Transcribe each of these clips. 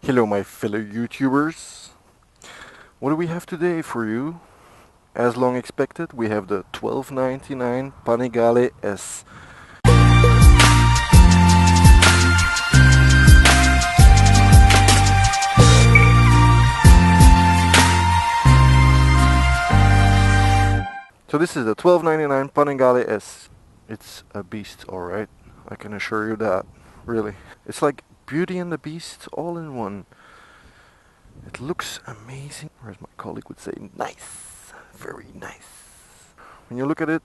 Hello my fellow YouTubers. What do we have today for you? As long expected, we have the $12.99 Panigale S. So this is the $12.99 Panigale S. It's a beast, alright. I can assure you that. Really. It's like Beauty and the Beast all in one. It looks amazing, or as my colleague would say, nice. Very nice. When you look at it,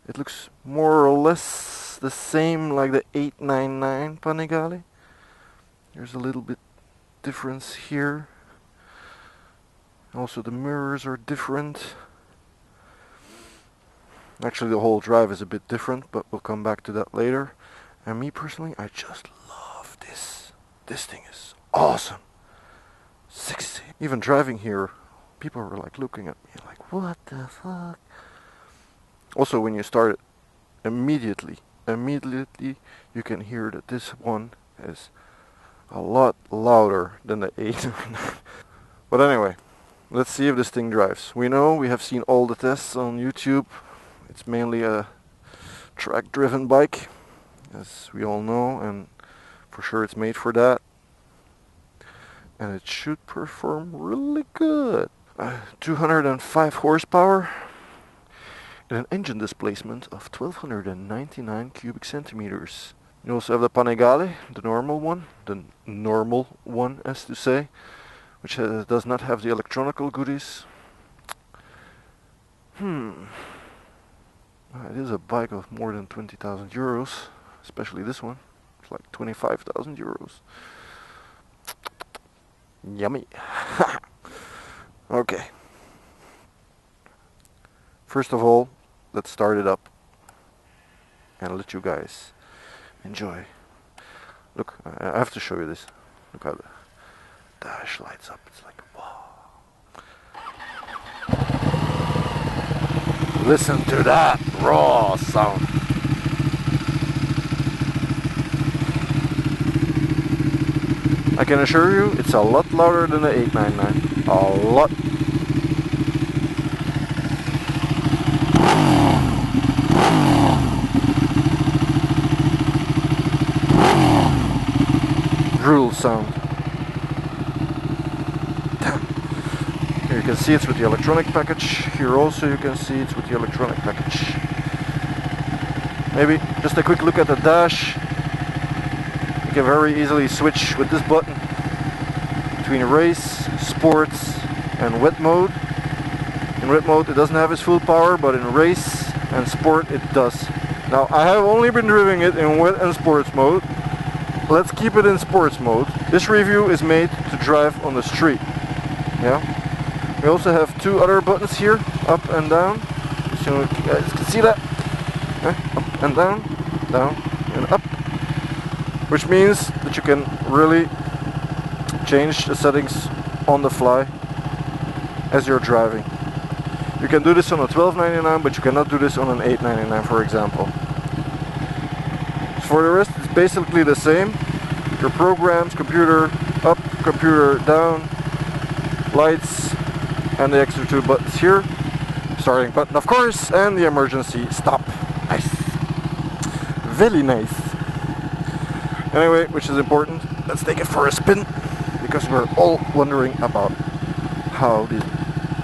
it looks more or less the same like the $8.99 Panigale. There's a little bit difference here. Also the mirrors are different. Actually the whole drive is a bit different, but we'll come back to that later. And me personally, I just love this. This thing is awesome. Sexy. Even driving here, people were like looking at me like, what the fuck? Also when you start it, immediately you can hear that this one is a lot louder than the 8. But anyway, let's see if this thing drives. We have seen all the tests on YouTube. It's mainly a track driven bike, as we all know, and for sure it's made for that. And it should perform really good. 205 horsepower and an engine displacement of 1299 cubic centimeters. You also have the Panigale, the normal one as to say, which does not have the electronical goodies. It is a bike of more than 20,000 euros, especially this one. It's like 25,000 euros. Yummy. Okay. First of all, let's start it up and let you guys enjoy. Look, I have to show you this. Look how the dash lights up. It's like, wow. Listen to that raw sound. I can assure you, it's a lot louder than the 899. A lot. Drool sound. Here you can see it's with the electronic package. Here also you can see it's with the electronic package. Maybe just a quick look at the dash. You can very easily switch with this button between race, sports and wet mode. In wet mode it doesn't have its full power, but in race and sport it does. Now I have only been driving it in wet and sports mode. Let's keep it in sports mode. This review is made to drive on the street. Yeah. We also have two other buttons here, up and down. So you guys can see that. Up and down and up. Which means that you can really change the settings on the fly as you're driving. You can do this on a $12.99, but you cannot do this on an $8.99, for example. For the rest, it's basically the same. Your programs, computer up, computer down, lights, and the extra two buttons here. Starting button, of course, and the emergency stop. Nice. Very nice. Anyway, which is important, let's take it for a spin, because we're all wondering about how this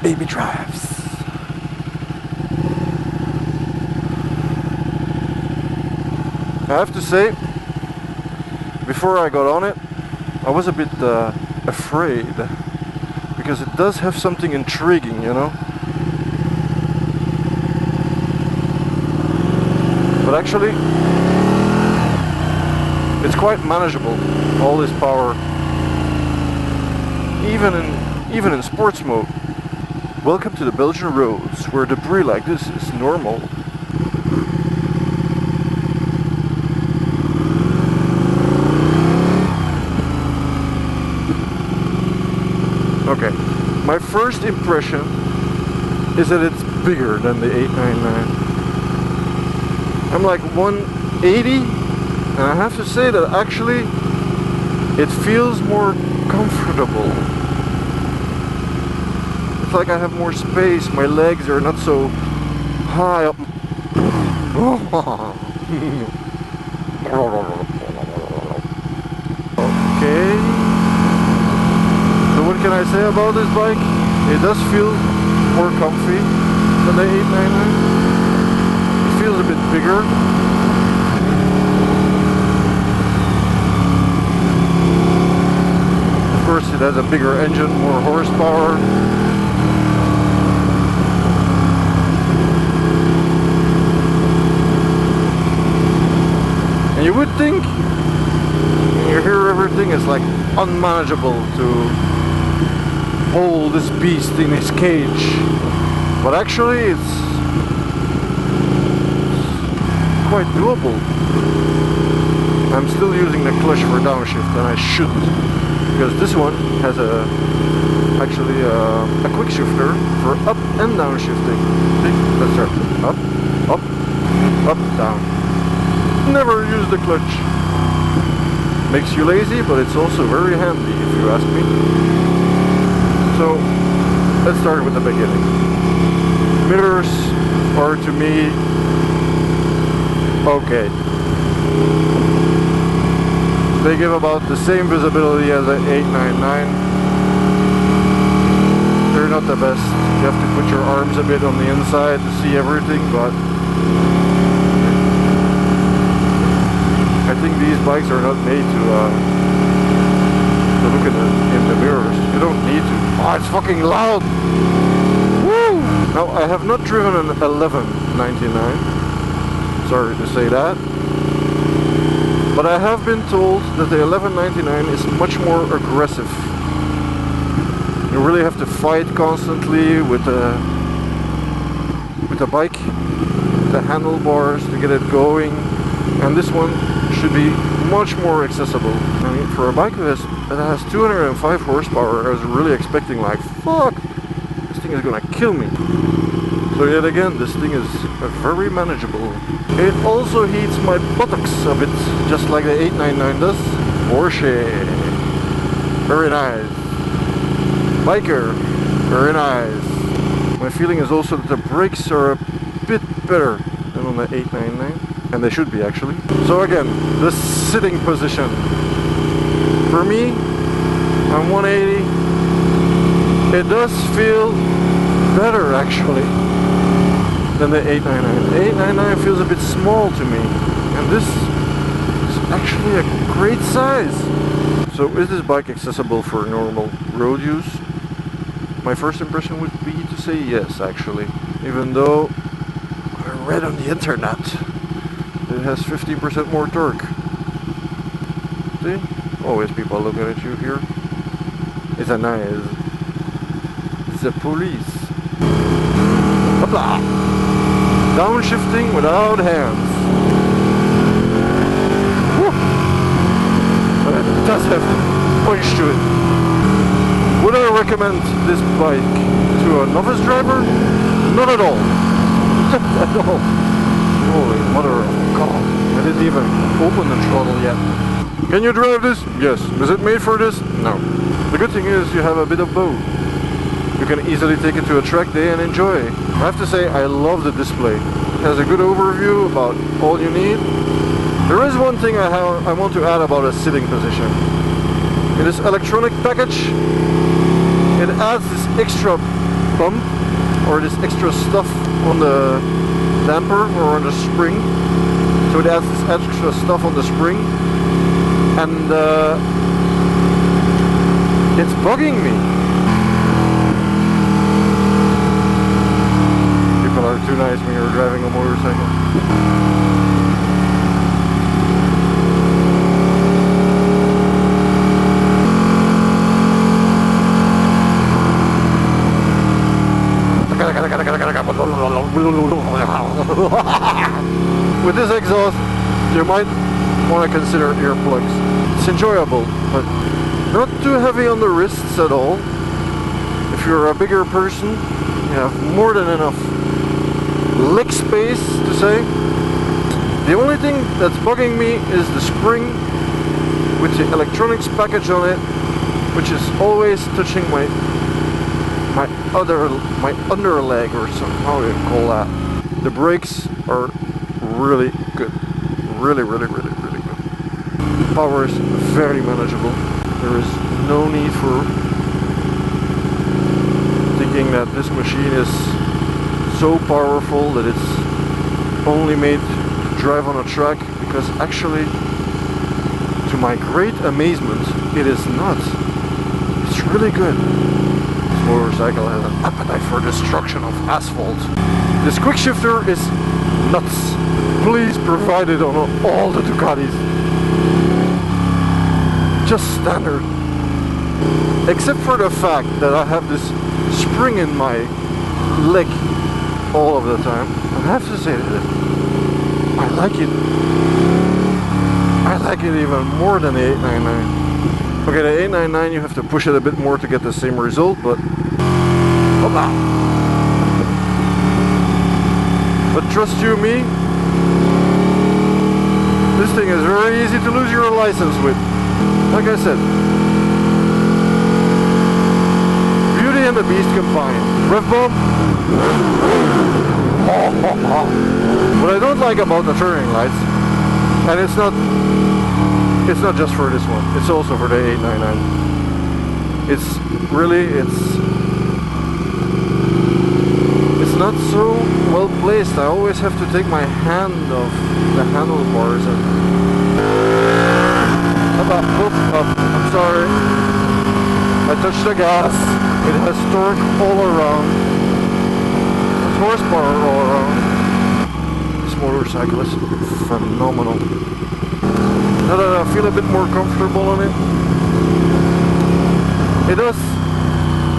baby drives. I have to say, before I got on it, I was a bit afraid, because it does have something intriguing, you know. But actually, it's quite manageable, all this power, even in sports mode. Welcome to the Belgian roads, where debris like this is normal. Okay, my first impression is that it's bigger than the 899. I'm like 180, and I have to say that actually It feels more comfortable. It's like I have more space. My legs are not so high up. Okay. So what can I say about this bike? It does feel more comfy than the 899. It feels a bit bigger. Of course, it has a bigger engine, more horsepower. And you would think, when you hear everything, it's like unmanageable to hold this beast in its cage. But actually, it's quite doable. I'm still using the clutch for downshift, and I shouldn't, because this one has actually a quick shifter for up and down shifting. See? Let's start. Up, up, up, down. Never use the clutch. Makes you lazy, but it's also very handy if you ask me. So let's start with the beginning. Mirrors are to me okay. They give about the same visibility as an 899. They're not the best. You have to put your arms a bit on the inside to see everything, but I think these bikes are not made to look in the mirrors. You don't need to. Oh, it's fucking loud! Woo! Now, I have not driven an 1199. Sorry to say that. But I have been told that the 1199 is much more aggressive. You really have to fight constantly with the bike, the handlebars to get it going. And this one should be much more accessible. I mean, for a bike that has 205 horsepower, I was really expecting like, fuck, this thing is gonna kill me. So yet again, this thing is very manageable. It also heats my buttocks a bit, just like the 899 does. Porsche, very nice. Biker, very nice. My feeling is also that the brakes are a bit better than on the 899. And they should be, actually. So again, the sitting position. For me, I'm 180. It does feel better, actually, than the 899. The 899 feels a bit small to me. And this is actually a great size. So is this bike accessible for normal road use? My first impression would be to say yes, actually. Even though I read on the internet it has 50% more torque. See? Always people looking at you here. It's a nice. It's the police. Hopla! Downshifting without hands. Woo! But it does have punch to it. Would I recommend this bike to a novice driver? Not at all. Not at all. Holy mother of God. I didn't even open the throttle yet. Can you drive this? Yes. Is it made for this? No. The good thing is you have a bit of both. You can easily take it to a track day and enjoy. I have to say I love the display. It has a good overview about all you need. There is one thing I want to add about a sitting position. In this electronic package, it adds this extra bump or this extra stuff on the damper or on the spring. So it adds this extra stuff on the spring, and it's bugging me. People are too nice when you're driving a motorcycle. With this exhaust, you might want to consider earplugs. It's enjoyable, but not too heavy on the wrists at all. If you're a bigger person, you have more than enough leg space to say. The only thing that's bugging me is the spring with the electronics package on it, which is always touching my underleg or something. How do you call that? The brakes are really good. Really good. Power is very manageable. There is no need for thinking that this machine is so powerful that it's only made to drive on a track, because actually, to my great amazement, it is not. It's really good. This motorcycle has an appetite for destruction of asphalt. This quick shifter is nuts. Please provide it on all the Ducatis. Just standard. Except for the fact that I have this spring in my leg all of the time. I have to say that I like it. I like it even more than the 899. Okay, the 899 you have to push it a bit more to get the same result, but hola. But trust you me, this thing is very easy to lose your license with. Like I said, Beauty and the Beast combined. Rev bomb. What I don't like about the turning lights, and it's not just for this one, it's also for the 899. It's not so well placed. I always have to take my hand off the handlebars and I'm sorry. I touched the gas. It has torque all around. There's horsepower all around. This motorcycle is phenomenal. Now that I feel a bit more comfortable on it, it does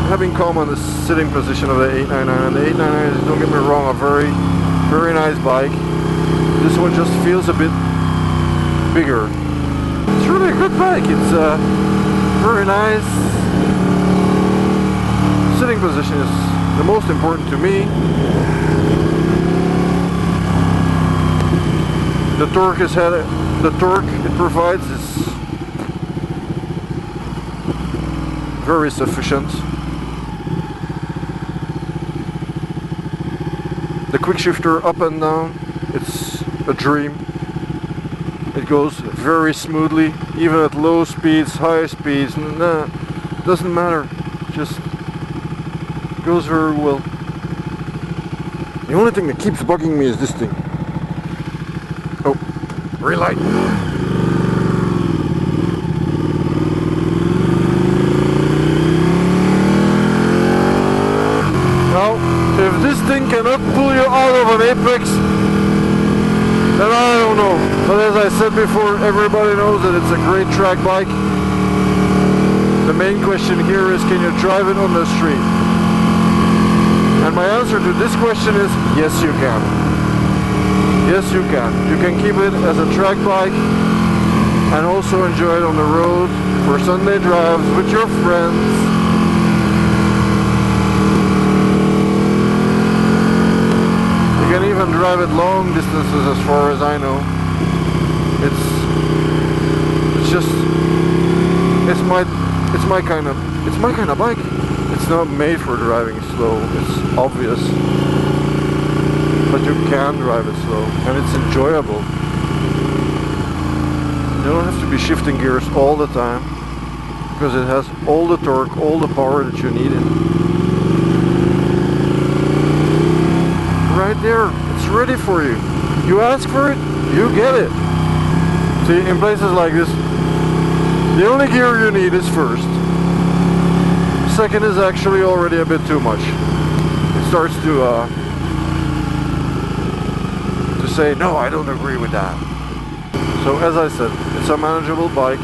have in common the sitting position of the 899, and the 899 is, don't get me wrong, a very nice bike. This one just feels a bit bigger. It's really a good bike. It's very nice. Sitting position is the most important to me. The torque it provides is very sufficient. The quick shifter up and down, it's a dream. It goes very smoothly, even at low speeds, high speeds, nah, doesn't matter, just goes very well. The only thing that keeps bugging me is this thing. Oh, relight. Now, if this thing cannot pull you out of an apex, then I don't know. But as I said before, everybody knows that it's a great track bike. The main question here is, can you drive it on the street? And my answer to this question is, yes you can. Yes you can. You can keep it as a track bike and also enjoy it on the road for Sunday drives with your friends. You can even drive it long distances as far as I know. It's my kind of bike. It's not made for driving slow, it's obvious. But you can drive it slow and it's enjoyable. You don't have to be shifting gears all the time because it has all the torque, all the power that you need in. Right there, it's ready for you. You ask for it, you get it. See, in places like this, the only gear you need is first. Second is actually already a bit too much. It starts to say, no, I don't agree with that. So as I said, it's a manageable bike.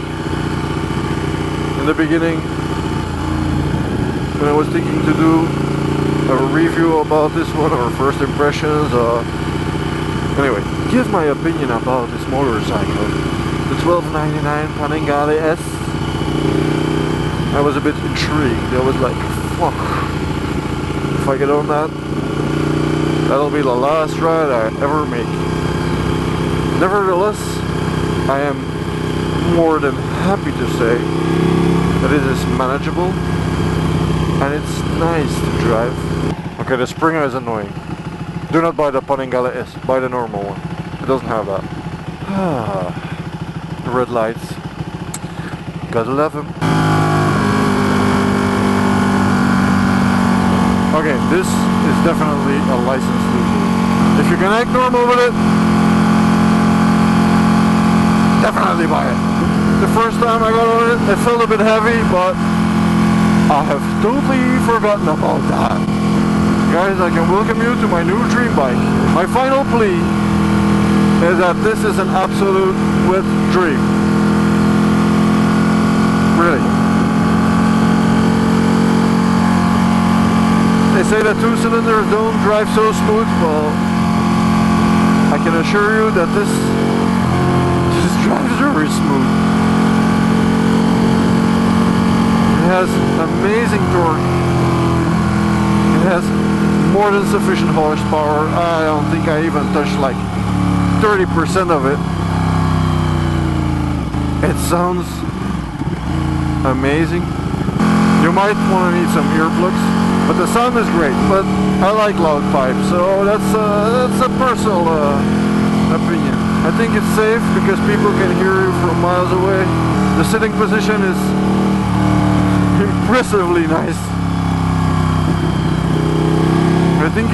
In the beginning, when I was thinking to do a review about this one, or first impressions, anyway, give my opinion about this motorcycle. The 1299 Panigale S. I was a bit intrigued. I was like, fuck, if I get on that, that'll be the last ride I ever make. Nevertheless, I am more than happy to say that it is manageable and it's nice to drive. Okay, the Springer is annoying. Do not buy the Panigale S, buy the normal one. It doesn't have that. The red lights. Gotta love them. Okay, this is definitely a license loser. If you can act normal with it, definitely buy it. The first time I got on it, it felt a bit heavy, but I have totally forgotten about that. Guys, I can welcome you to my new dream bike. My final plea is that this is an absolute wet dream. Really. They say that 2-cylinders don't drive so smooth. Well, I can assure you that this drives very smooth. It has amazing torque. It has more than sufficient horsepower. I don't think I even touched like 30% of it. It sounds amazing. You might want to need some earplugs, but the sound is great. But I like loud pipes, so that's a personal opinion. I think it's safe because people can hear you from miles away. The sitting position is impressively nice. I think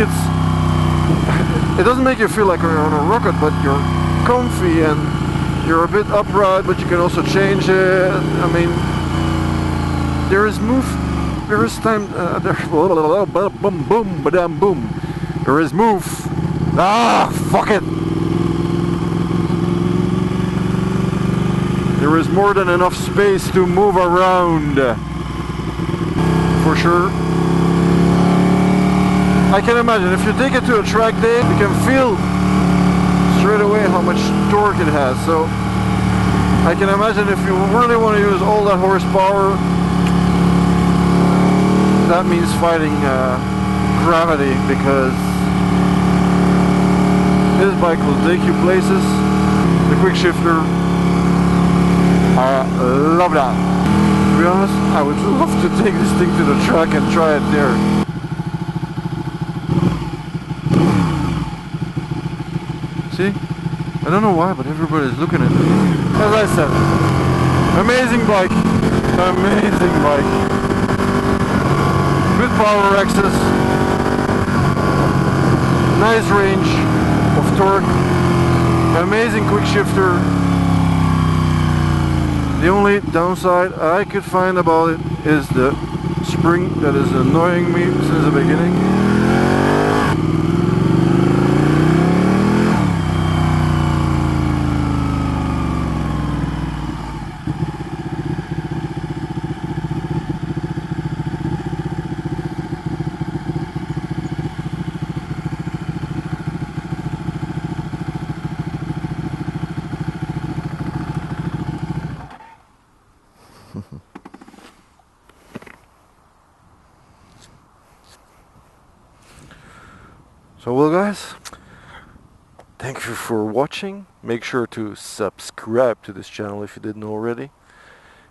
it doesn't make you feel like you're on a rocket, but you're comfy and you're a bit upright, but you can also change it. I mean, there is time, there is move. Ah, fuck it. There is more than enough space to move around, for sure. I can imagine if you take it to a track day, you can feel straight away how much torque it has. So I can imagine if you really want to use all that horsepower, that means fighting gravity, because this bike will take you places. The quick shifter, I love that. To be honest, I would love to take this thing to the track and try it there. See? I don't know why, but everybody's looking at me. As I said, amazing bike. Amazing bike. Good power access. Nice range of torque. Amazing quick shifter. The only downside I could find about it is the spring that is annoying me since the beginning. So well guys, thank you for watching. Make sure to subscribe to this channel if you didn't already,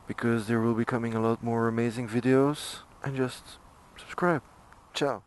because there will be coming a lot more amazing videos, and just subscribe. Ciao.